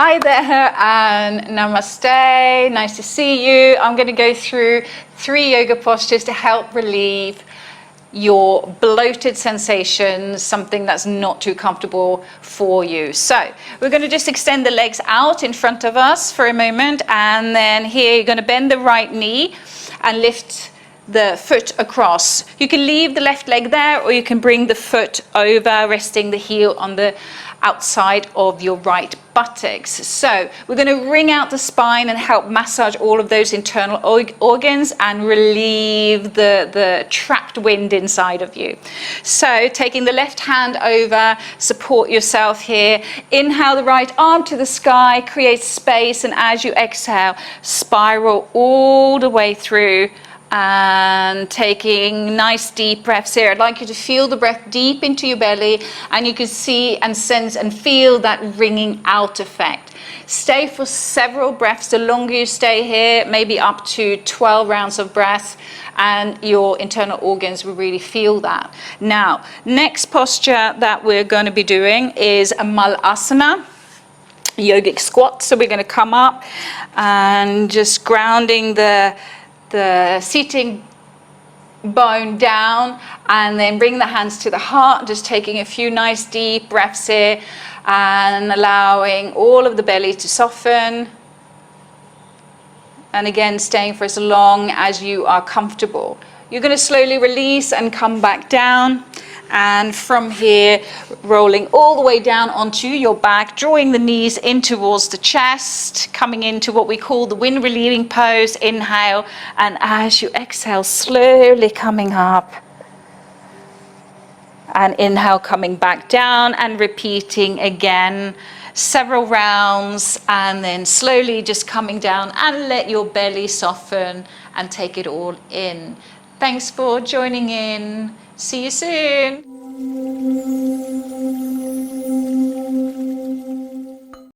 Hi there and namaste. Nice to see you. I'm going to go through 3 yoga postures to help relieve your bloated sensations, something that's not too comfortable for you. So we're going to just extend the legs out in front of us for a moment, and then here you're going to bend the right knee and lift the foot across. You can leave the left leg there, or you can bring the foot over, resting the heel on the outside of your right buttocks. So we're going to wring out the spine and help massage all of those internal organs and relieve the trapped wind inside of you. So taking the left hand over, support yourself here. Inhale the right arm to the sky, create space, and as you exhale, spiral all the way through. And taking nice deep breaths here. I'd like you to feel the breath deep into your belly, and you can see and sense and feel that wringing out effect. Stay for several breaths. The longer you stay here, maybe up to 12 rounds of breath, and your internal organs will really feel that. Now, next posture that we're going to be doing is a Malasana, Yogic Squat. So we're going to come up and just grounding the seating bone down, and then bring the hands to the heart, just taking a few nice deep breaths here and allowing all of the belly to soften, and again staying for as long as you are comfortable. You're going to slowly release and come back down, and from here rolling all the way down onto your back, drawing the knees in towards the chest, coming into what we call the wind relieving pose. Inhale, and as you exhale, slowly coming up, and inhale, coming back down, and repeating again several rounds, and then slowly just coming down and let your belly soften and take it all in. Thanks for joining in. See you soon.